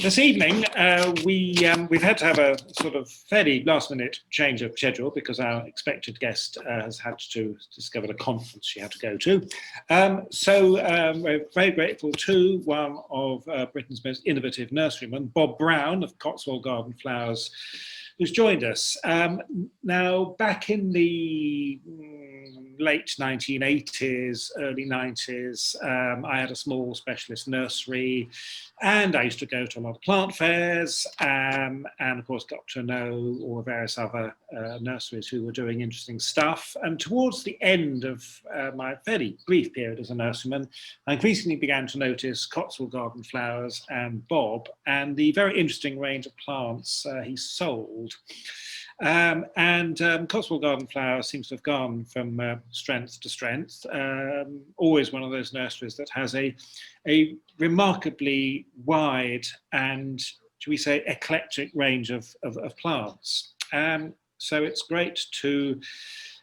This evening, we've had to have a sort of fairly last-minute change of schedule because our expected guest has had to discover a conference she had to go to. We're very grateful to one of Britain's most innovative nurserymen, Bob Brown of Cotswold Garden Flowers, who's joined us. Now, back in the late 1980s, early 90s, I had a small specialist nursery, and I used to go to a lot of plant fairs, and of course got to know all the various other nurseries who were doing interesting stuff. And towards the end of my fairly brief period as a nurseryman, I increasingly began to notice Cotswold Garden Flowers and Bob, and the very interesting range of plants he sold. Cotswold Garden Flowers seems to have gone from strength to strength. Always one of those nurseries that has a remarkably wide and, shall we say, eclectic range of plants. So it's great to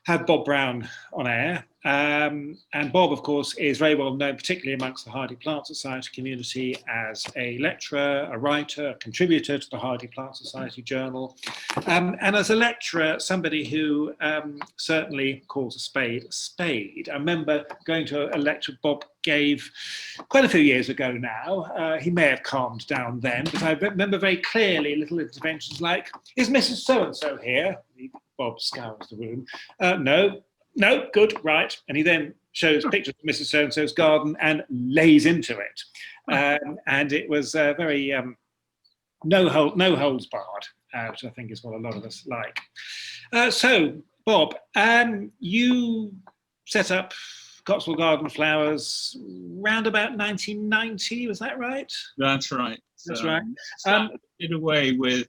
have Bob Brown on air. And Bob, of course, is very well known, particularly amongst the Hardy Plant Society community, as a lecturer, a writer, a contributor to the Hardy Plant Society Journal. And as a lecturer, somebody who certainly calls a spade a spade. I remember going to a lecture Bob gave quite a few years ago now. He may have calmed down then, but I remember very clearly little interventions like, "Is Mrs. So-and-so here?" Bob scours the room. No, good, right. And he then shows pictures of Mrs. So-and-so's garden and lays into it. And it was very no holds barred, which I think is what a lot of us like. So, Bob, you set up Cotswold Garden Flowers round about 1990, was that right? That's right. That's right. Started away with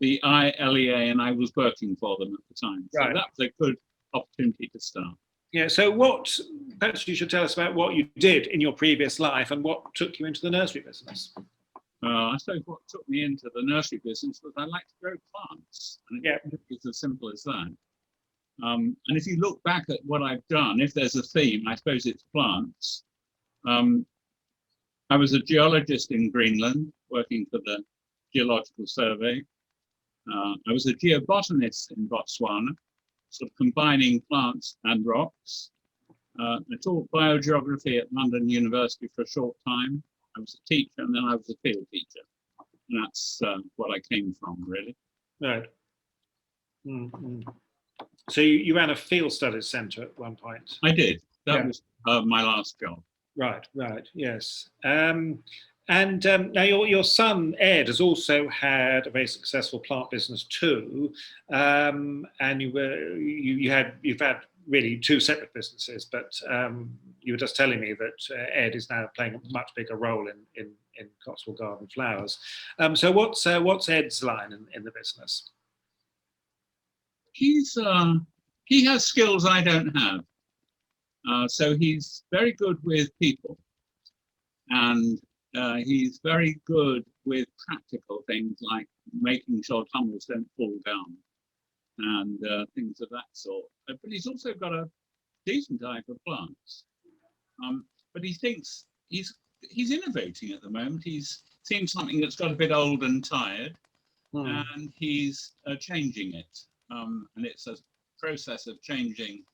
the ILEA, and I was working for them at the time. So right. That was a good opportunity to start. Yeah, so perhaps you should tell us about what you did in your previous life and what took you into the nursery business. I suppose what took me into the nursery business was I like to grow plants. And it's as simple as that. And if you look back at what I've done, if there's a theme, I suppose it's plants. I was a geologist in Greenland, working for the Geological Survey. I was a geobotanist in Botswana, sort of combining plants and rocks. I taught biogeography at London University for a short time. I was a teacher, and then I was a field teacher. And that's what I came from, really. Right. Mm-hmm. So you ran a field studies centre at one point? I did. That was my last job. Right, yes. Now your son Ed has also had a very successful plant business too, and you've had really two separate businesses, but you were just telling me that Ed is now playing a much bigger role in Cotswold Garden Flowers. So what's Ed's line in the business? He has skills I don't have, so he's very good with people, and he's very good with practical things like making sure tunnels don't fall down and things of that sort. But he's also got a decent eye for plants. But he thinks he's innovating at the moment. He's seen something that's got a bit old and tired, and he's changing it. And it's a process of changing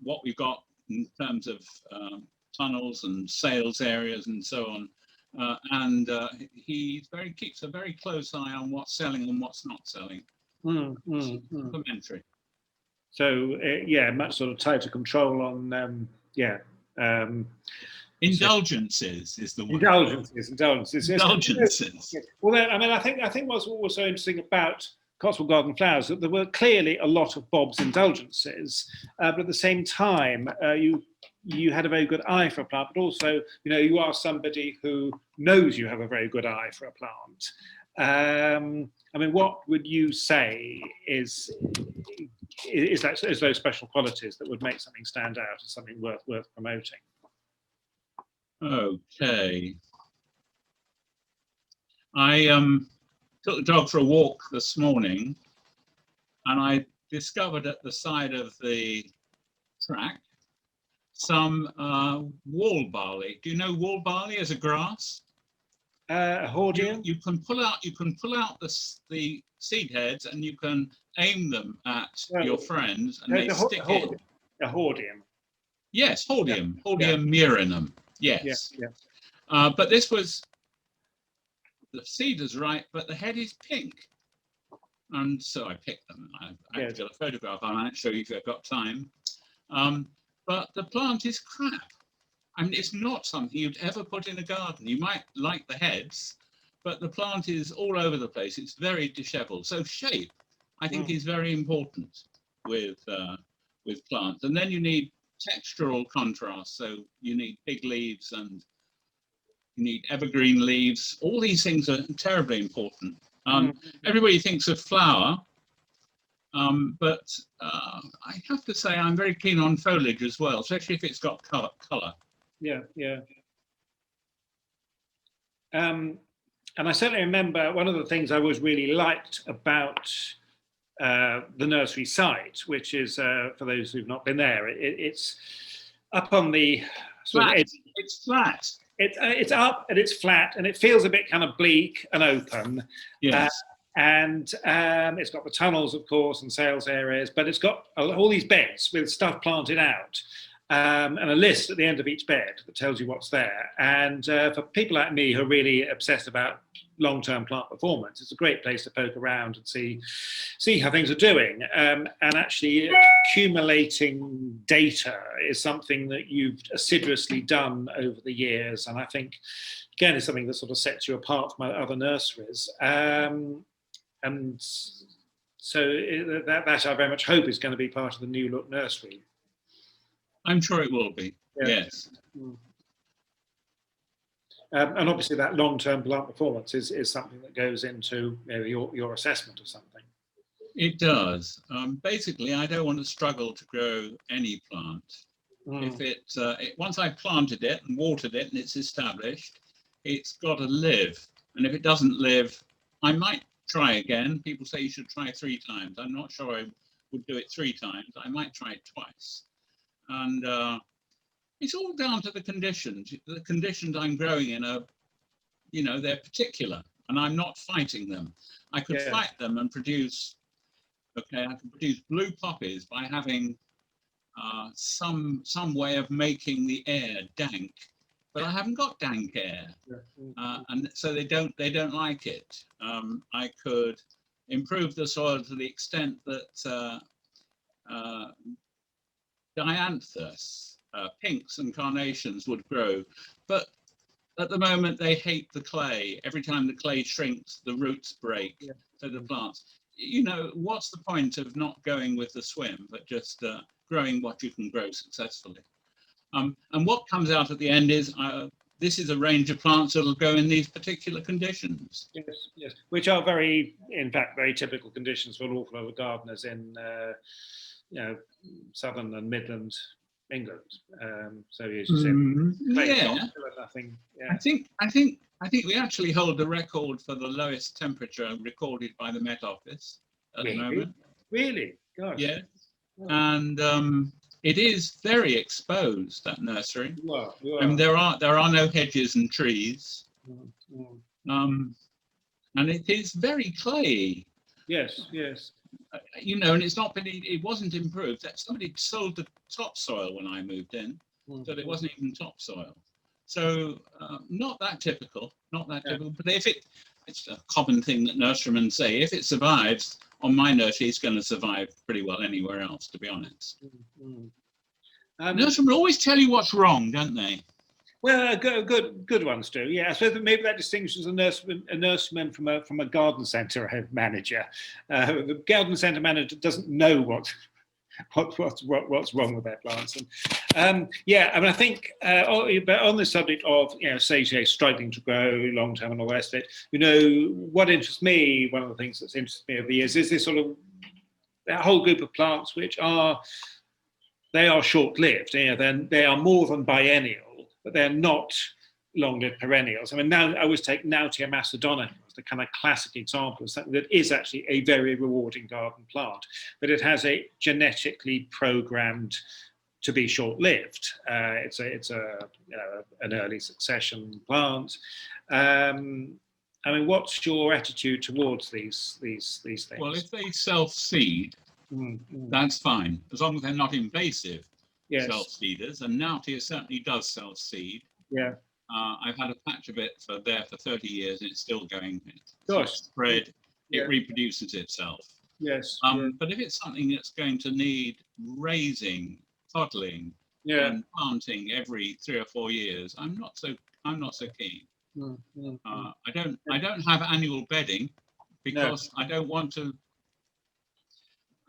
what we've got in terms of tunnels and sales areas and so on. He keeps a very close eye on what's selling and what's not selling. Complementary. So much sort of tighter control on indulgences is the word. Indulgences. Well, I think what's also interesting about Cotswold Garden Flowers that there were clearly a lot of Bob's indulgences, but at the same time, you had a very good eye for a plant, but also, you are somebody who knows you have a very good eye for a plant. What would you say is those special qualities that would make something stand out as something worth promoting? Okay. I took the dog for a walk this morning, and I discovered at the side of the track some wall barley. Do you know wall barley as a grass? A hordeum? You can pull out the seed heads, and you can aim them at your friends, and they stick in. A hordeum. Yes, hordeum, hordeum murinum. Yes. Yeah. But this was, the seed is right, but the head is pink. And so I picked them. I've got a photograph. I might show you if I've got time. But the plant is crap. I mean, it's not something you'd ever put in a garden. You might like the heads, but the plant is all over the place. It's very disheveled. So shape, I think, is very important with plants. And then you need textural contrast. So you need big leaves and you need evergreen leaves. All these things are terribly important. Everybody thinks of flower, but I have to say I'm very keen on foliage as well, especially if it's got colour. Yeah. And I certainly remember one of the things I always really liked about the nursery site, which is, for those who've not been there, it's up on the flat. It's flat. It's up and it's flat and it feels a bit kind of bleak and open. Yes. And it's got the tunnels, of course, and sales areas, but it's got all these beds with stuff planted out, and a list at the end of each bed that tells you what's there. And for people like me who are really obsessed about long-term plant performance, it's a great place to poke around and see how things are doing. And actually accumulating data is something that you've assiduously done over the years. And I think, again, it's something that sort of sets you apart from other nurseries. And so that I very much hope is going to be part of the New Look nursery. I'm sure it will be, yes. And obviously that long-term plant performance is something that goes into your assessment of something. It does. Basically, I don't want to struggle to grow any plant. If once I've planted it and watered it and it's established, it's got to live. And if it doesn't live, I might try again. People say you should try 3 times. I'm not sure I would do it 3 times. I might try it twice. And it's all down to the conditions. The conditions I'm growing in are, they're particular, and I'm not fighting them. I could fight them and produce, I can produce blue poppies by having some way of making the air dank, but I haven't got dank air, and so they don't like it. I could improve the soil to the extent that dianthus, pinks and carnations would grow, but at the moment they hate the clay. Every time the clay shrinks, the roots break. So the plants, what's the point of not going with the swim, but just growing what you can grow successfully? And what comes out at the end is this is a range of plants that will go in these particular conditions. Yes, which are in fact, very typical conditions for an awful lot of gardeners in southern and Midland England. So as you said, nothing. Yeah. I think we actually hold the record for the lowest temperature recorded by the Met Office at the moment. Really? Gosh. Yeah. And it is very exposed, that nursery. And there are no hedges and trees. And it is very clayey. Yes. And it's not it wasn't improved. That somebody sold the topsoil when I moved in, so it wasn't even topsoil. So not that typical. But if it's a common thing that nurserymen say, if it survives on my nursery, it's going to survive pretty well anywhere else, to be honest. Nurserymen always tell you what's wrong, don't they? Well, good ones do. Yeah, I suppose maybe that distinguishes a nurseryman from a garden centre manager. The garden centre manager doesn't know what's wrong with their plants. And I think but on the subject of say struggling to grow long term and all the rest of it, what interests me, one of the things that's interested me over the years is this sort of that whole group of plants which are short-lived. They are more than biennial, but they're not long-lived perennials. I mean, now I always take Nautia macedonica as the kind of classic example of something that is actually a very rewarding garden plant, but it has a genetically programmed to be short-lived. It's an early succession plant. I mean, what's your attitude towards these things? Well, if they self-seed, that's fine, as long as they're not invasive self-seeders. And Nautia certainly does self-seed. Yeah. I've had a patch of it for 30 years, and it's still going. Gosh. It's spread. It reproduces itself. Yes. But if it's something that's going to need raising, toddling, and planting every 3 or 4 years, I'm not so keen. I don't have annual bedding because I don't want to.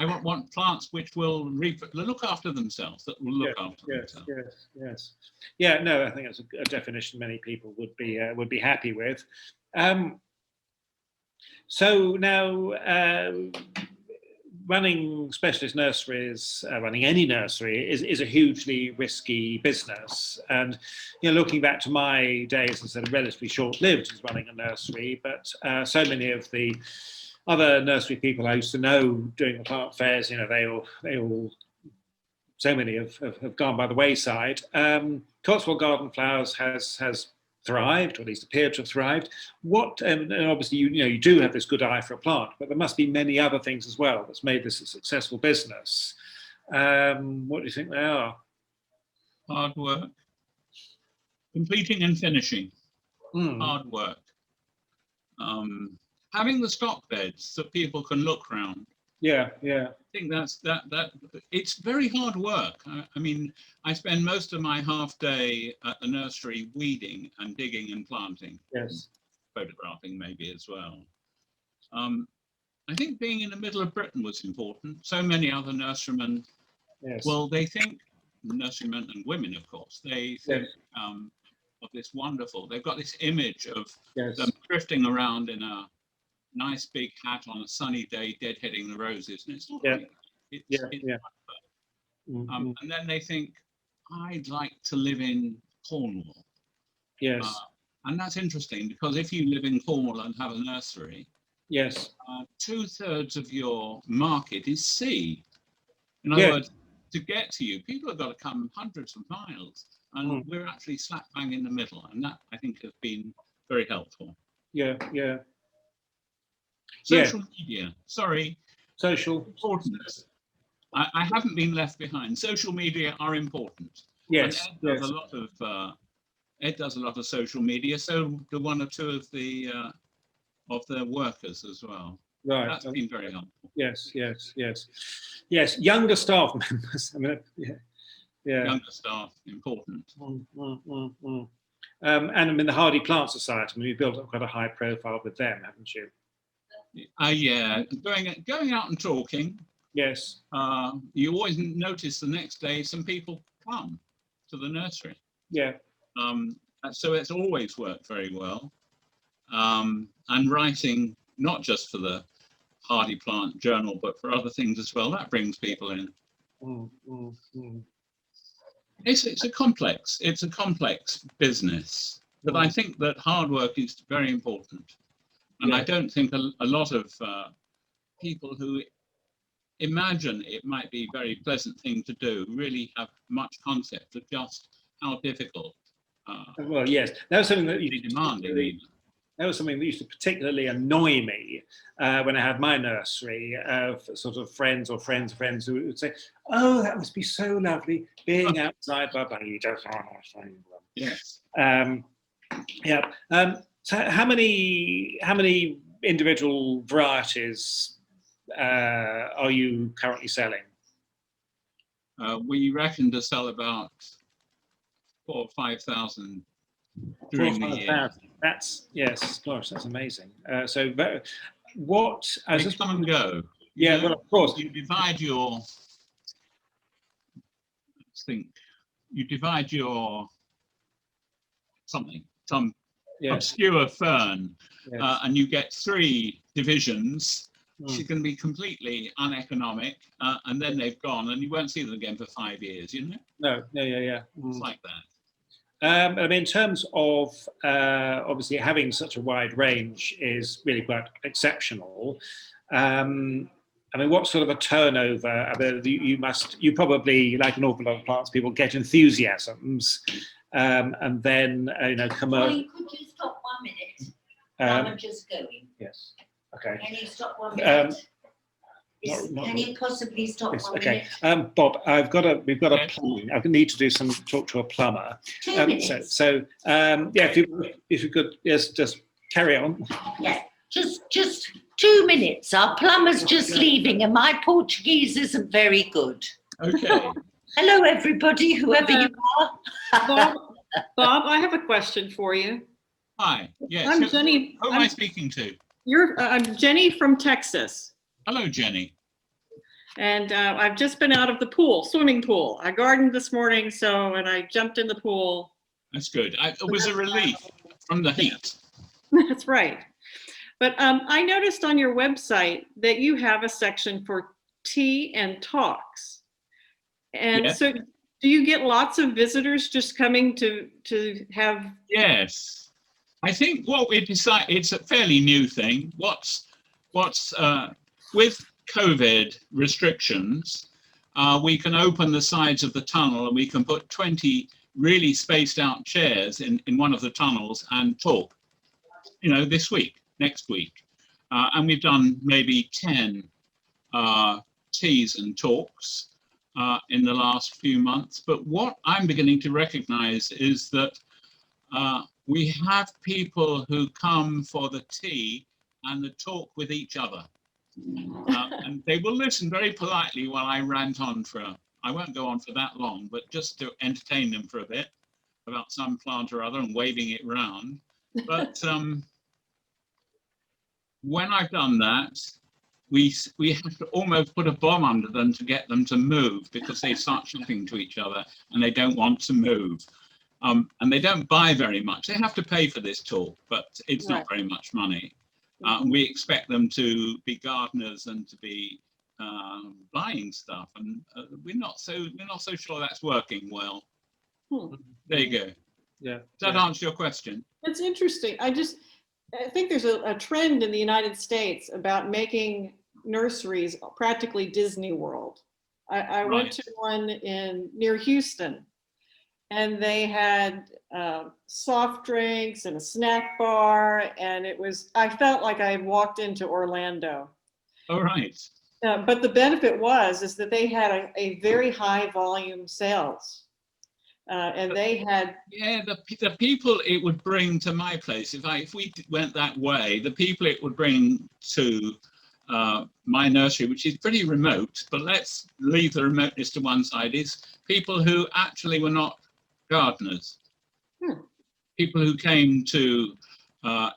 I want plants which will look after themselves. That will look after themselves. Yes. Yeah. No, I think that's a definition many people would be happy with. So now, running specialist nurseries, running any nursery is a hugely risky business. And looking back to my days as relatively short-lived as running a nursery, but so many of the other nursery people I used to know doing the plant fairs, they all, so many have gone by the wayside. Cotswold Garden Flowers has thrived, or at least appeared to have thrived. And obviously you do have this good eye for a plant, but there must be many other things as well that's made this a successful business. What do you think they are? Hard work, completing and finishing. Hard work. Having the stock beds that people can look round. Yeah. I think that it's very hard work. I mean, I spend most of my half day at the nursery weeding and digging and planting. Yes. Photographing maybe as well. I think being in the middle of Britain was important. So many other nurserymen, well, they think, nurserymen and women, of course, they think of this wonderful, they've got this image of them drifting around in a nice big hat on a sunny day, deadheading the roses, and it's not like that. And then they think, I'd like to live in Cornwall. Yes. And that's interesting, because if you live in Cornwall and have a nursery, 2/3 of your market is sea. In other words, to get to you, people have got to come hundreds of miles, and we're actually slap bang in the middle, and that I think has been very helpful. Social media, social important. I haven't been left behind. Social media are important. Yes. And Ed does a lot of social media. So do 1 or 2 of the workers as well. Right. That's been very helpful. Yes. Younger staff members. I mean, Younger staff, important. And I mean, the Hardy Plant Society. I mean, you've built up quite a high profile with them, haven't you? Going out and talking. Yes. You always notice the next day some people come to the nursery. Yeah. So it's always worked very well. And writing, not just for the Hardy Plant Journal, but for other things as well, that brings people in. It's a complex business, but I think that hard work is very important. And I don't think a lot of people who imagine it might be a very pleasant thing to do really have much concept of just how difficult. Well, yes, that was something that demanding. That was something that used to particularly annoy me when I had my nursery, sort of friends who would say, "Oh, that must be so lovely being outside." You don't understand. Yes. So how many individual varieties are you currently selling? We reckon to sell about 4,000 or 5,000 during the year. That's gosh, that's amazing. So what? They come and go. Well, of course. You divide your. Let's think. You divide your some obscure fern, and you get 3 divisions. Which is going to be completely uneconomic, and then they've gone, and you won't see them again for 5 years. No. It's like that. I mean, in terms of obviously having such a wide range is really quite exceptional. I mean, what sort of a turnover? I mean, you probably, like an awful lot of plants people, get enthusiasms, and then Could you stop 1 minute? I'm just going. Yes. Okay. Can you stop 1 minute? Not can you possibly stop yes, 1 okay. minute? Bob, we've got a plumbing. I need to talk to a plumber. 2 minutes. So yeah, if you could, yes, just carry on. Yeah, just 2 minutes. Our plumber's just leaving, and my Portuguese isn't very good. Okay. Hello, everybody, whoever you are. Bob, I have a question for you. Hi. Yes. I'm Jenny. Who am I speaking to? I'm Jenny from Texas. Hello, Jenny. And I've just been out of the swimming pool. I gardened this morning, and I jumped in the pool. That's good. It was a relief from the heat. That's right. But I noticed on your website that you have a section for tea and talks. And Yes. so do you get lots of visitors just coming to have? Yes. I think what we decided, it's a fairly new thing. What's with COVID restrictions, we can open the sides of the tunnel and we can put 20 really spaced out chairs in one of the tunnels and talk, this week, next week. And we've done maybe 10 teas and talks in the last few months. But what I'm beginning to recognize is that we have people who come for the tea and the talk with each other. And they will listen very politely while I rant on I won't go on for that long, but just to entertain them for a bit about some plant or other and waving it round. But when I've done that, we have to almost put a bomb under them to get them to move, because they start chatting to each other and they don't want to move. And they don't buy very much. They have to pay for this talk, but it's not very much money. We expect them to be gardeners and to be buying stuff, and we're not so sure that's working well. There you go. Yeah. Does that answer your question? That's interesting. I think there's a trend in the United States about making nurseries practically Disney World. I went to one near Houston, and they had soft drinks and a snack bar, and I felt like I had walked into Orlando. All right. But the benefit is that they had a very high volume sales. And they had... Yeah, the people it would bring to my place, if we went that way, the people it would bring to my nursery, which is pretty remote, but let's leave the remoteness to one side, is people who actually were not gardeners. People who came to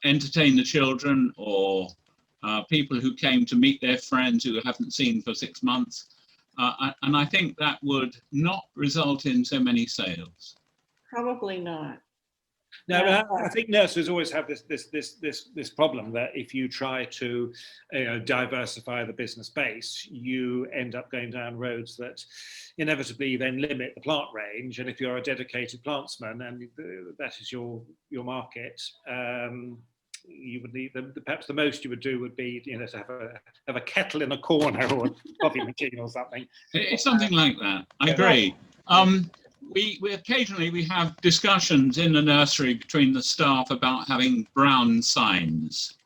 entertain the children, or people who came to meet their friends who haven't seen for 6 months. And I think that would not result in so many sales. Probably not. No, but I think nurseries always have this problem that if you try to diversify the business base, you end up going down roads that inevitably then limit the plant range. And if you're a dedicated plantsman and that is your market, you would need perhaps the most you would do would be to have a kettle in a corner or a coffee machine or something. It's something like that. I agree. We occasionally have discussions in the nursery between the staff about having brown signs.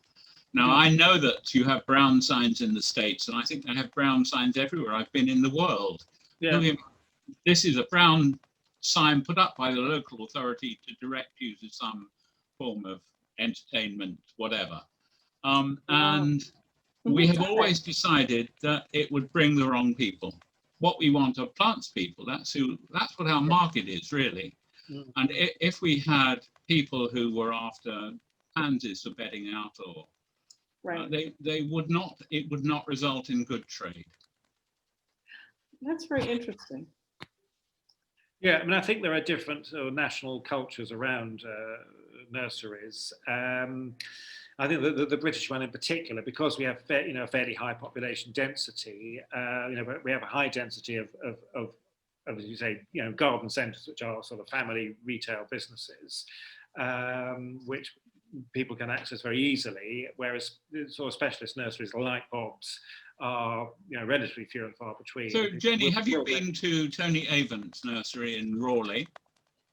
Now, I know that you have brown signs in the States, and I think they have brown signs everywhere I've been in the world. Yeah. This is a brown sign put up by the local authority to direct you to some form of entertainment, whatever. And we have always decided that it would bring the wrong people. What we want are plants people. That's what our market is, really. And if we had people who were after pansies for bedding out, or it would not result in good trade. That's very interesting. Yeah, I mean, I think there are different national cultures around nurseries. I think the British one in particular, because we have a fairly high population density. We have a high density of as you say, garden centres, which are sort of family retail businesses, which people can access very easily, whereas sort of specialist nurseries like Bob's are, you know, relatively few and far between. So, Jenny, have you been to Tony Avant's nursery in Rawley?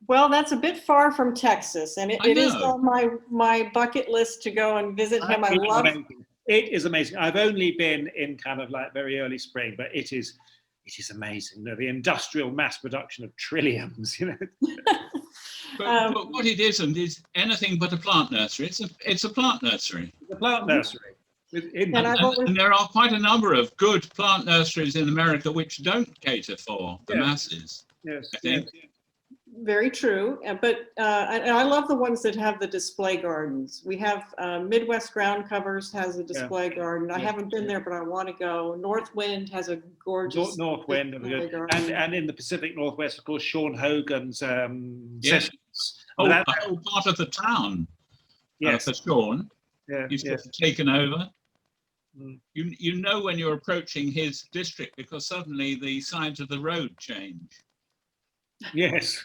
Well, that's a bit far from Texas, and I it is know. on my bucket list to go and visit him. I It's love. amazing. It is amazing. I've only been in kind of like very early spring, but it is amazing. You know, the industrial mass production of trilliums, you know. But what it isn't is anything but a plant nursery. It's a plant nursery. The plant nursery. And I've always, And there are quite a number of good plant nurseries in America which don't cater for the Yeah. masses. Yes, I think. yes. very true, but and I love the ones that have the display gardens. We have Midwest Ground Covers has a display garden. I Yeah. haven't been there, but I want to go. North Wind has a gorgeous North Wind, display garden. and in the Pacific Northwest, of course, Sean Hogan's Yes. sessions. Oh, Without a whole part of the town yes, for Sean. yeah, He's yes. taken over. Mm. You know when you're approaching his district because suddenly the sides of the road change. Yes.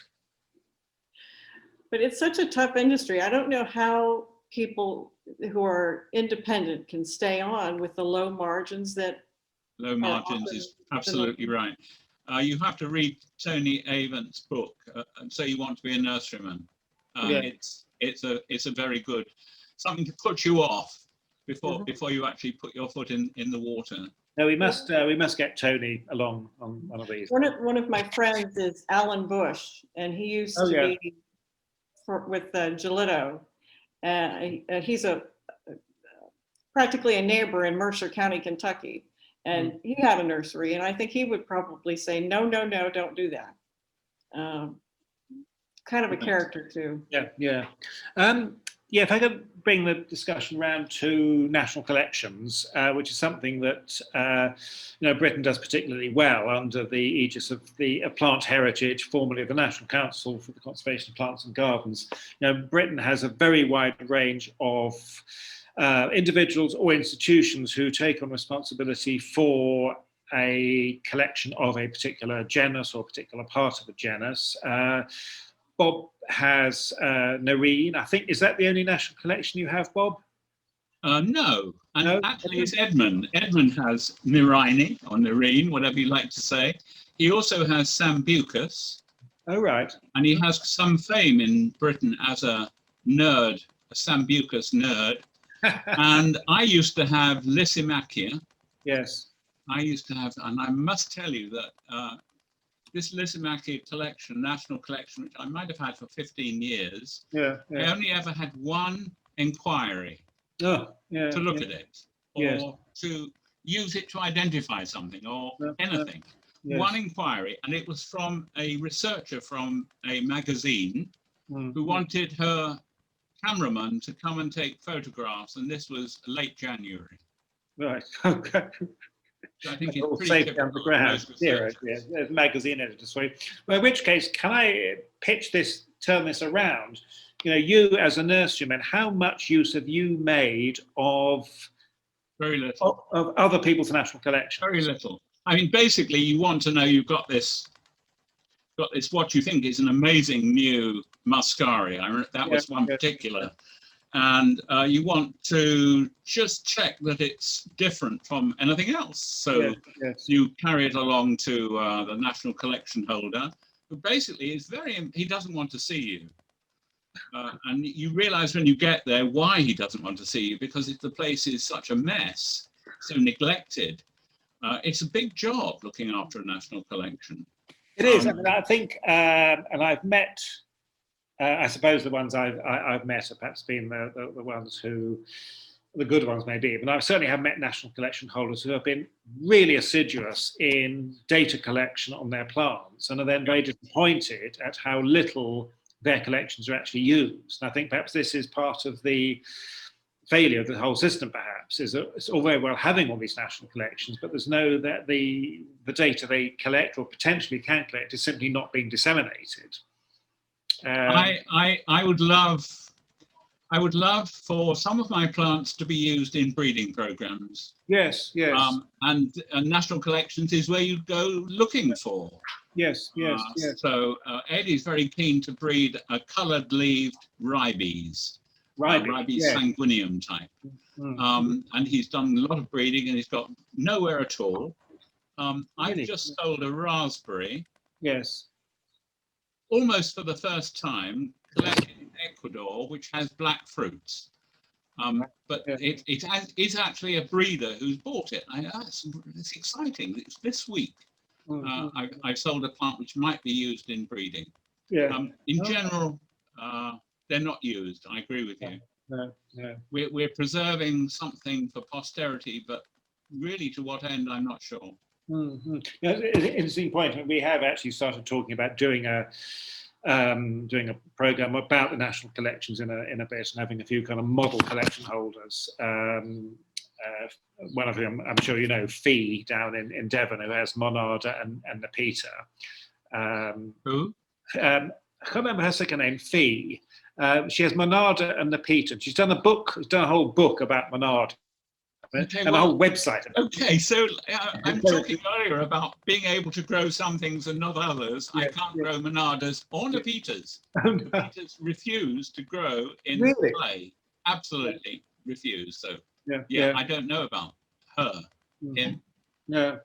But it's such a tough industry. I don't know how people who are independent can stay on with the low margins that. Low margins is absolutely right. You have to read Tony Avant's book, and So You Want to Be a Nurseryman. Yeah. It's a very good, something to put you off before you actually put your foot in the water. No, we must get Tony along on one of these. One of my friends is Alan Bush, and he used Oh, to yeah. be with Gillitto. He's practically a neighbor in Mercer County, Kentucky, and he had a nursery, and I think he would probably say, no, don't do that. Kind of a character too. Yeah. If I could bring the discussion around to national collections, which is something that Britain does particularly well under the aegis of the Plant Heritage, formerly of the National Council for the Conservation of Plants and Gardens. Britain has a very wide range of individuals or institutions who take on responsibility for a collection of a particular genus or particular part of a genus. Bob has Nerine. I think, is that the only national collection you have, Bob? No, and No? actually it's Edmund. Edmund has Nerine, or Nerine, whatever you like to say. He also has Sambucus, Oh, right. and he has some fame in Britain as a nerd, a Sambucus nerd. And I used to have Lysimachia. Yes. I used to have, and I must tell you that this Lysimachia collection, national collection, which I might have had for 15 years, Yeah. I only ever had one inquiry Oh, yeah. to look at it, or Yes. to use it to identify something, or anything. Yes. One inquiry, and it was from a researcher from a magazine who wanted her cameraman to come and take photographs, and this was late January. Right. Okay. So I think it's All pretty safe typical of underground. those Yeah, researchers. yeah. There's magazine editors for you. Well, in which case, can I turn this around? You as a nurseryman, how much use have you made of Very little. of other people's national collections? Very little. I mean, basically, you want to know you've got this, what you think is an amazing new muscaria. That was one particular. And you want to just check that it's different from anything else. So Yes. you carry it along to the national collection holder, who basically is he doesn't want to see you. And you realize when you get there why he doesn't want to see you, because the place is such a mess, so neglected. It's a big job looking after a national collection. It is. I mean, I think, and I've met, I suppose the ones I've met have perhaps been the ones who, the good ones maybe, but I certainly have met national collection holders who have been really assiduous in data collection on their plants and are then very disappointed at how little their collections are actually used. And I think perhaps this is part of the failure of the whole system, perhaps, is that it's all very well having all these national collections, but there's that the data they collect or potentially can collect is simply not being disseminated. I would love for some of my plants to be used in breeding programs. Yes. And national collections is where you go looking for. Yes. So Ed is very keen to breed a coloured-leaved ribes, Ribes yeah. sanguineum type. And he's done a lot of breeding and he's got nowhere at all. I've Really? just sold a raspberry, Yes. almost for the first time, collected in Ecuador, which has black fruits. But Yeah. it's actually a breeder who's bought it. It's exciting. It's this week. I've sold a plant which might be used in breeding. Yeah. In general, they're not used. I agree with you. No, no. We're preserving something for posterity, but really to what end, I'm not sure. Yeah, it's an interesting point. We have actually started talking about doing a program about the national collections in a bit, and having a few kind of model collection holders. One of them, I'm sure you know, Fee down in Devon, who has Monarda and Nepeta. Who? I can't remember her second name, Fee. She has Monarda and Nepeta. She's done a whole book about Monarda. Okay, and a whole website. Okay, so I'm talking earlier about being able to grow some things and not others. Yeah, I can't grow Monardas or Nepetas. No. Nepetas refuse to grow in Really? clay. Absolutely refuse. So Yeah. I don't know about her. Him. No.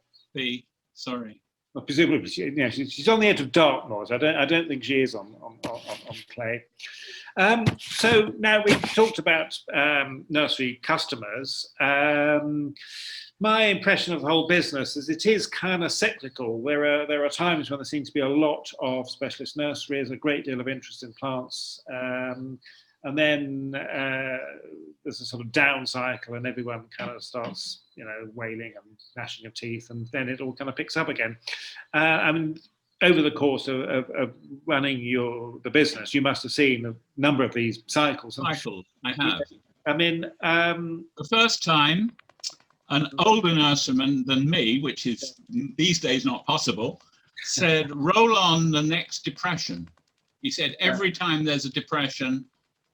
Sorry. Well, presumably, she's on the edge of Dartmoor. I don't think she is on clay. So now we've talked about nursery customers. My impression of the whole business is it is kind of cyclical. There are times when there seems to be a lot of specialist nurseries, a great deal of interest in plants, and then there's a sort of down cycle, and everyone kind of starts, wailing and gnashing of teeth, and then it all kind of picks up again. I mean, over the course of running the business, you must have seen a number of these cycles. I have. I mean, the first time, an older nurseryman than me, which is these days not possible, said, "Roll on the next depression." He said, "Every time there's a depression,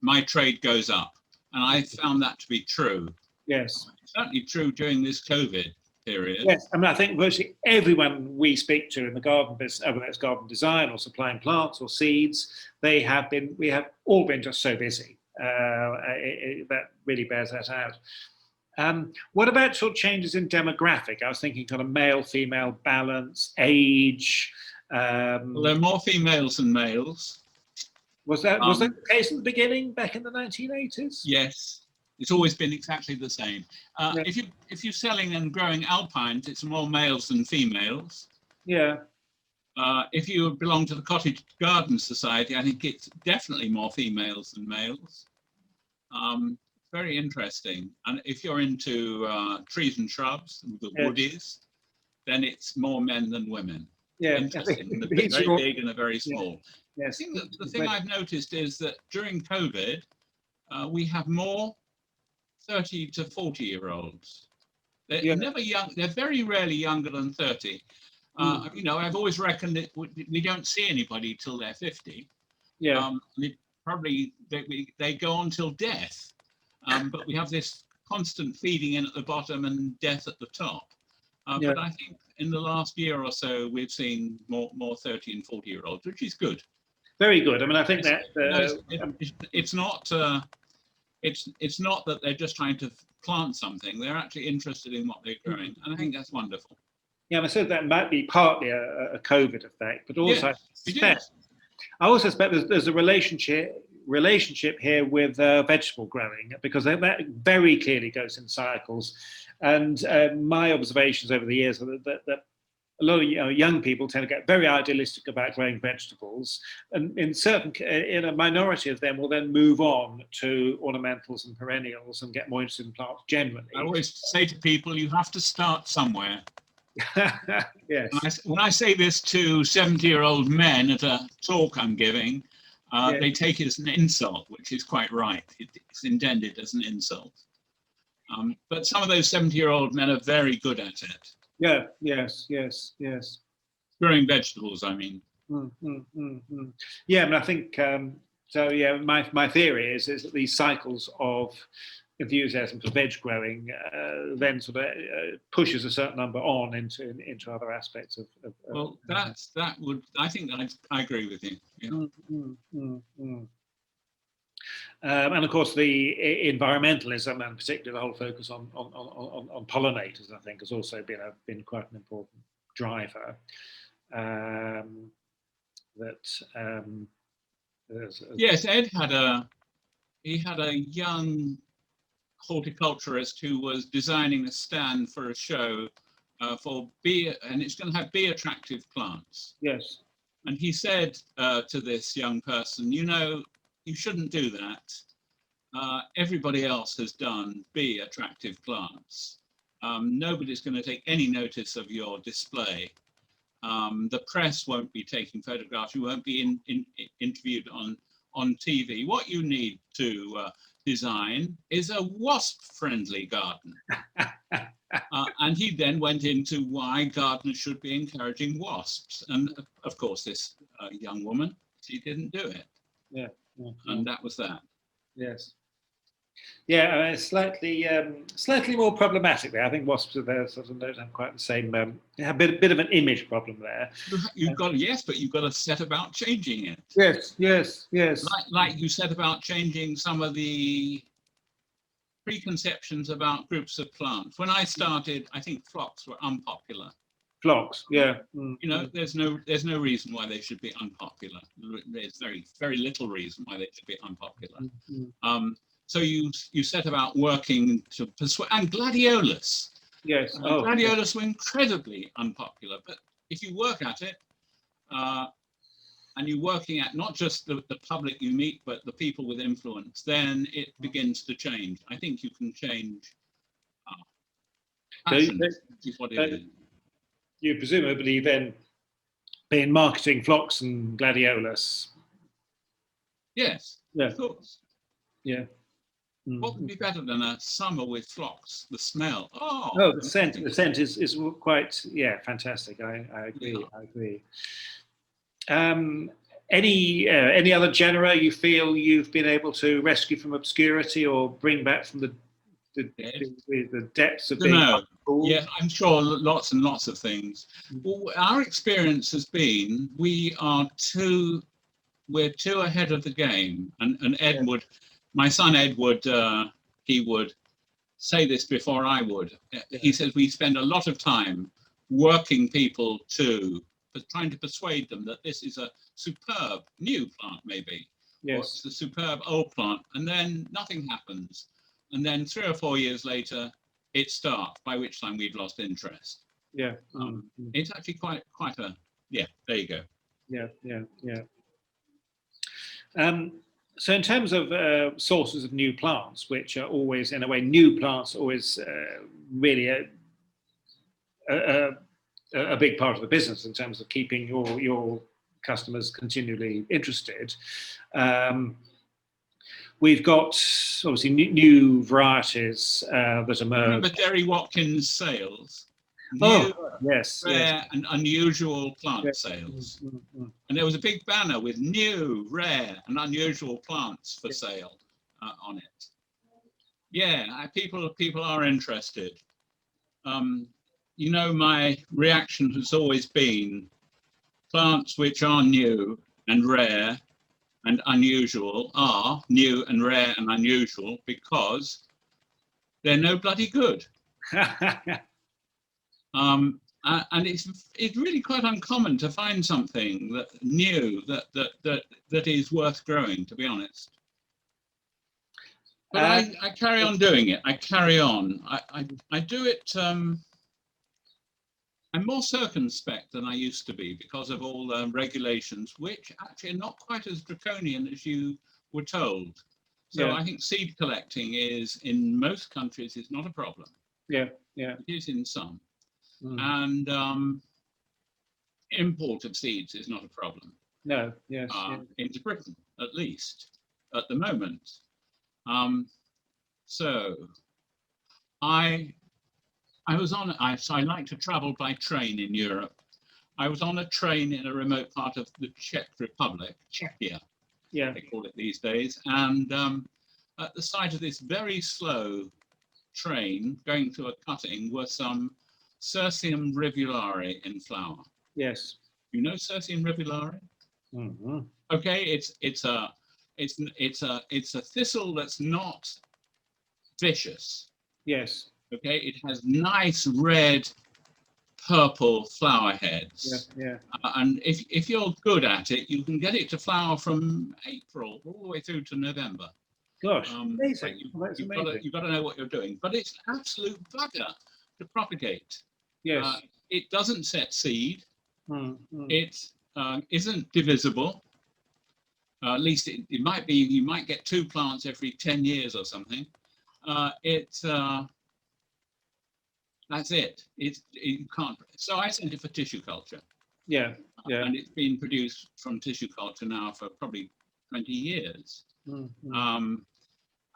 my trade goes up." And I found that to be true. Yes. It's certainly true during this COVID period. Yes, I mean, I think virtually everyone we speak to in the garden business, whether it's garden design or supplying plants or seeds, we have all been just so busy. That really bears that out. What about sort of changes in demographic? I was thinking kind of male-female balance, age. Well, there are more females than males. Was that the case in the beginning, back in the 1980s? Yes, it's always been exactly the same. If you're selling and growing alpines, it's more males than females. Yeah. If you belong to the Cottage Garden Society, I think it's definitely more females than males. Very interesting. And if you're into trees and shrubs, the woodies, then it's more men than women. Yeah. Interesting. Very big and the very small. Yes. I think that the thing I've noticed is that during COVID, we have more 30 to 40-year-olds. They're never young. They're very rarely younger than 30. I've always reckoned that we don't see anybody till they're 50. Yeah. They go on till death. But we have this constant feeding in at the bottom and death at the top. But I think in the last year or so, we've seen more 30 and 40-year-olds, which is good. Very good. I mean, I think that it's not that they're just trying to plant something. They're actually interested in what they're growing, and I think that's wonderful. Yeah, and I said that might be partly a COVID effect, but also I also suspect there's a relationship here with vegetable growing, because that very clearly goes in cycles. And my observations over the years are that a lot of young people tend to get very idealistic about growing vegetables, and in a minority of them will then move on to ornamentals and perennials and get more interested in plants generally. I always say to people, you have to start somewhere. Yes. When I say this to 70-year-old men at a talk I'm giving, they take it as an insult, which is quite right. It's intended as an insult. But some of those 70-year-old men are very good at it. Yeah, yes. Growing vegetables, I mean. Yeah, but I think, my theory is that these cycles of enthusiasm for veg growing then sort of pushes a certain number on into other aspects of well, I think I agree with you. Yeah. And of course, the environmentalism and particularly the whole focus on pollinators, I think, has also been quite an important driver. Yes, Ed had a young horticulturist who was designing a stand for a show for bee, and it's going to have bee attractive plants. Yes. And he said to this young person, you know, you shouldn't do that. Everybody else has done bee attractive plants. Nobody's going to take any notice of your display. The press won't be taking photographs. You won't be interviewed on TV. What you need to design is a wasp-friendly garden. And he then went into why gardeners should be encouraging wasps. And of course, this young woman, she didn't do it. Yeah. And that was that. Yes. Yeah, slightly more problematic there. I think wasps are there sort of don't have quite the same. They have a bit of an image problem there. You've got but you've got to set about changing it. Yes. Like you said about changing some of the preconceptions about groups of plants. When I started, I think phlox were unpopular. Phlox, yeah. You know, there's no reason why they should be unpopular. There's very little reason why they should be unpopular. So you set about working to persuade, and gladiolus. Yes. Gladiolus were incredibly unpopular, but if you work at it, and you're working at not just the public you meet, but the people with influence, then it begins to change. I think you can change passion, is what it is. You presumably then been marketing phlox and gladiolus. Yes, yeah. Of course. Yeah. What could be better than a summer with phlox? The smell. The scent. The scent is quite fantastic. I agree. I agree. Any other genera you feel you've been able to rescue from obscurity or bring back from the depths of being? Yeah, I'm sure lots and lots of things. Well, our experience has been we're too ahead of the game, and Ed would. My son Ed would, he would say this before I would. He says we spend a lot of time working people trying to persuade them that this is a superb new plant maybe. Yes. Or it's a superb old plant, and then nothing happens. And then 3 or 4 years later, it starts, by which time we've lost interest. Yeah. It's actually quite a, there you go. Yeah. So in terms of sources of new plants, which are always, in a way, new plants always really a big part of the business in terms of keeping your customers continually interested. We've got obviously new varieties that emerge. Remember Derry Watkins sales? Yes. Rare and unusual plant sales. And there was a big banner with new, rare and unusual plants for sale on it. Yeah, people are interested. You know, my reaction has always been plants which are new and rare and unusual are new and rare and unusual because they're no bloody good. And it's really quite uncommon to find something that new that is worth growing, to be honest. But I carry on doing it. I carry on. I do it. I'm more circumspect than I used to be because of all the regulations, which actually are not quite as draconian as you were told. So I think seed collecting in most countries is not a problem. Yeah. It is in some. And import of seeds is not a problem. No, yes. Into Britain, at least, at the moment. So I was on, I like to travel by train in Europe. I was on a train in a remote part of the Czech Republic, Czechia, they call it these days. And at the side of this very slow train going through a cutting were some Cirsium rivulare in flower. Yes. You know Cirsium rivulare? Okay, it's it's a thistle that's not vicious. Yes. Okay, it has nice red, purple flower heads. Yeah. And if you're good at it, you can get it to flower from April all the way through to November. Gosh, But amazing. That's you've amazing. got to know what you're doing. But it's absolute bugger to propagate. Yes. It doesn't set seed. Mm, mm. It isn't divisible. At least it might be. You might get 2 plants every 10 years or something. That's it. You can't. So I sent it for tissue culture. Yeah. Yeah. And it's been produced from tissue culture now for probably 20 years. Mm, mm.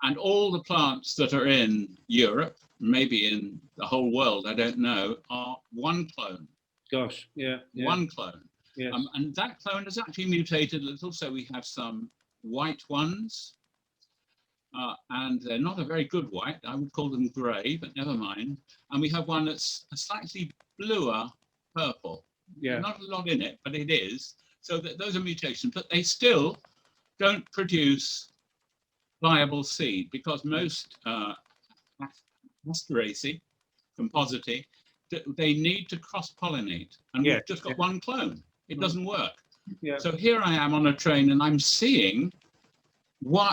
And all the plants that are in Europe, maybe in the whole world, I don't know, are one clone. Gosh. Yeah. Yeah. One clone. Yes. And that clone has actually mutated a little. So we have some white ones. And they're not a very good white. I would call them grey, but never mind. And we have one that's a slightly bluer purple. Yeah. Not a lot in it, but it is. So those are mutations, but they still don't produce viable seed because most Asteraceae, compositae, they need to cross-pollinate. And Yeah, we've just got yeah. one clone. It doesn't work. Yeah. So here I am on a train and I'm seeing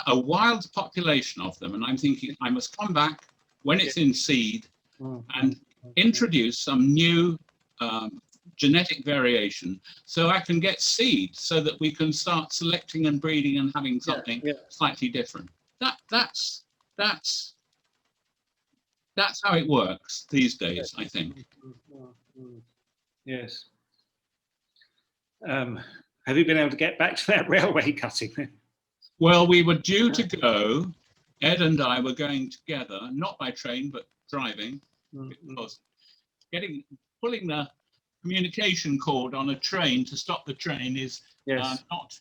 a wild population of them. And I'm thinking I must come back when it's in seed and introduce some new genetic variation so I can get seed so that we can start selecting and breeding and having something slightly different. That's how it works these days, I think. Yes. Have you been able to get back to that railway cutting? Well, we were due to go. Ed and I were going together, not by train, but driving, because pulling the communication cord on a train to stop the train is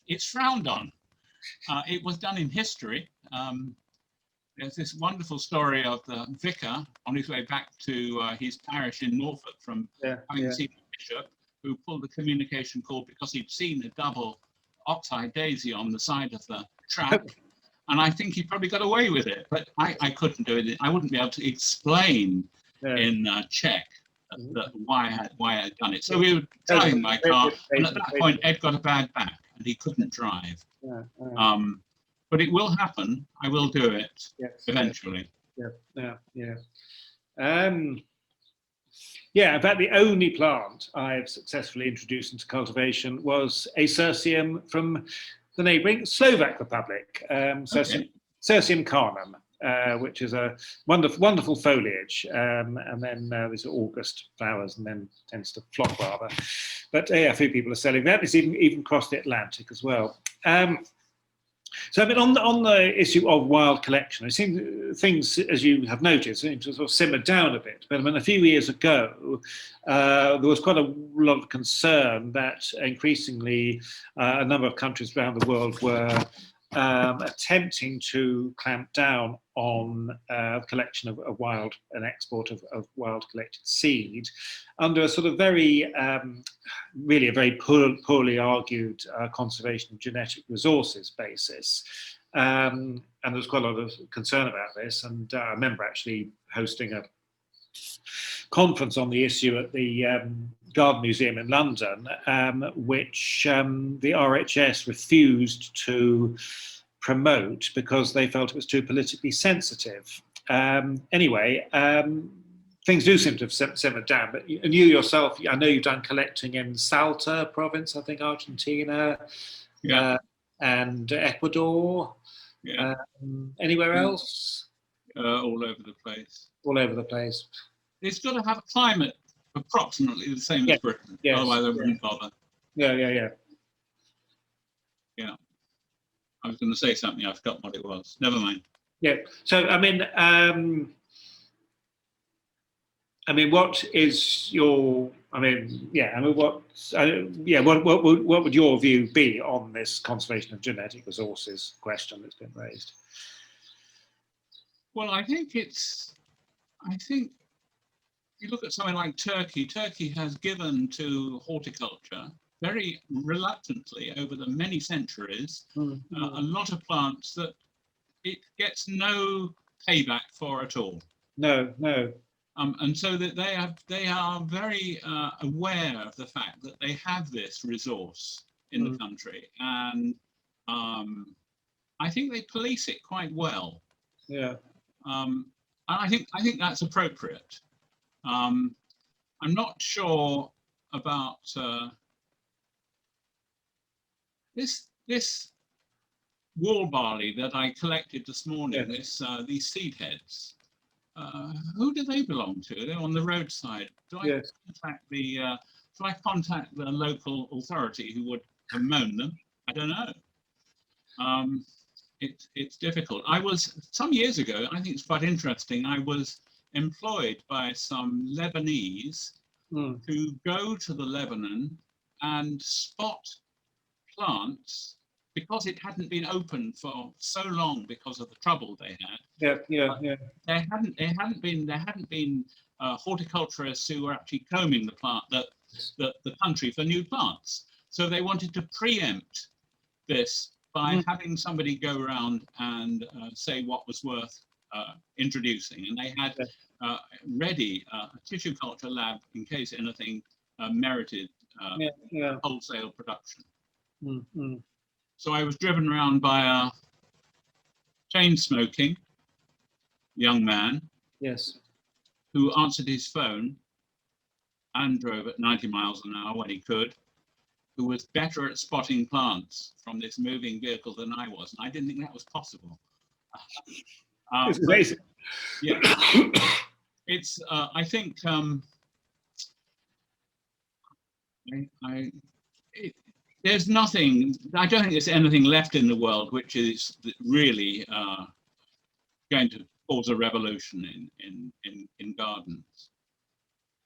it's frowned on. It was done in history. There's this wonderful story of the vicar on his way back to his parish in Norfolk from having seen the bishop, who pulled the communication cord because he'd seen a double oxeye daisy on the side of the track. And I think he probably got away with it, but I couldn't do it. I wouldn't be able to explain in Czech why I had done it. So we were driving my car, and at that point, Ed got a bad back, and he couldn't drive. But it will happen. I will do it eventually. In fact, the only plant I've successfully introduced into cultivation was a Cirsium from the neighbouring Slovak Republic, Cirsium carnum, which is a wonderful foliage, and then there's August flowers, and then tends to flop rather. But a few people are selling that. It's even crossed the Atlantic as well. So I mean, on the issue of wild collection, it seems things, as you have noticed, seem to sort of simmer down a bit. But I mean, a few years ago, there was quite a lot of concern that increasingly a number of countries around the world were attempting to clamp down on collection of wild and export of wild collected seed under a sort of very, really a very poorly argued conservation of genetic resources basis. And there was quite a lot of concern about this. And I remember actually hosting a conference on the issue at the Garden Museum in London, which the RHS refused to promote because they felt it was too politically sensitive. Anyway, things do seem to have simmered down, but you yourself, I know you've done collecting in Salta province, I think Argentina, and Ecuador. Anywhere else? All over the place. All over the place. It's got to have a climate approximately the same as Britain. Otherwise, I wouldn't bother. Yeah. I was going to say something. I forgot what it was. Never mind. Yeah. So I mean, what is your? What would your view be on this conservation of genetic resources question that's been raised? Well, I think you look at something like Turkey. Turkey has given to horticulture very reluctantly over the many centuries, a lot of plants that it gets no payback for at all. No, no. And so that they are very aware of the fact that they have this resource in the country, and I think they police it quite well. Yeah. And I think that's appropriate. I'm not sure about this wall barley that I collected this morning. Yes. These seed heads. Who do they belong to? They're on the roadside. Do I contact the local authority who would have mown them? I don't know. It's difficult. I was, some years ago, I think it's quite interesting, I was employed by some Lebanese to go to the Lebanon and spot plants, because it hadn't been open for so long because of the trouble they had. There hadn't been horticulturists who were actually combing the country for new plants. So they wanted to preempt this by having somebody go around and say what was worth introducing. And they had ready a tissue culture lab in case anything merited wholesale production. So I was driven around by a chain-smoking young man, who answered his phone and drove at 90 miles an hour when he could, who was better at spotting plants from this moving vehicle than I was, and I didn't think that was possible. It's amazing. Yeah, it's. I think. There's nothing. I don't think there's anything left in the world which is really going to cause a revolution in gardens.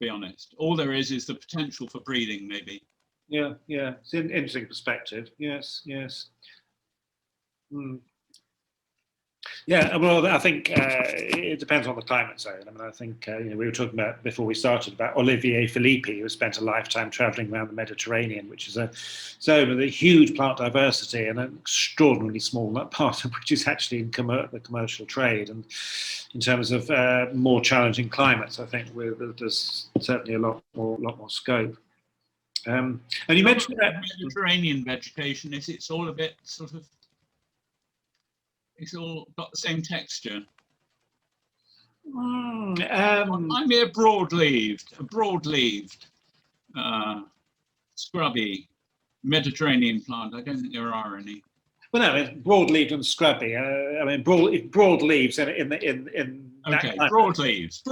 To be honest, all there is the potential for breeding, maybe. Yeah, it's an interesting perspective. Yes. Yeah, well, I think it depends on the climate zone. I mean, I think we were talking about before we started about Olivier Philippi, who spent a lifetime travelling around the Mediterranean, which is a zone with a huge plant diversity and an extraordinarily small part of which is actually in the commercial trade. And in terms of more challenging climates, I think there's certainly a lot more scope. And you mentioned about Mediterranean vegetation. It's all a bit sort of. It's all got the same texture. I mean, a broad-leaved, scrubby Mediterranean plant. I don't think there are any. Well, no, it's broad-leaved and scrubby. I mean, broad leaves in okay, broad leaves.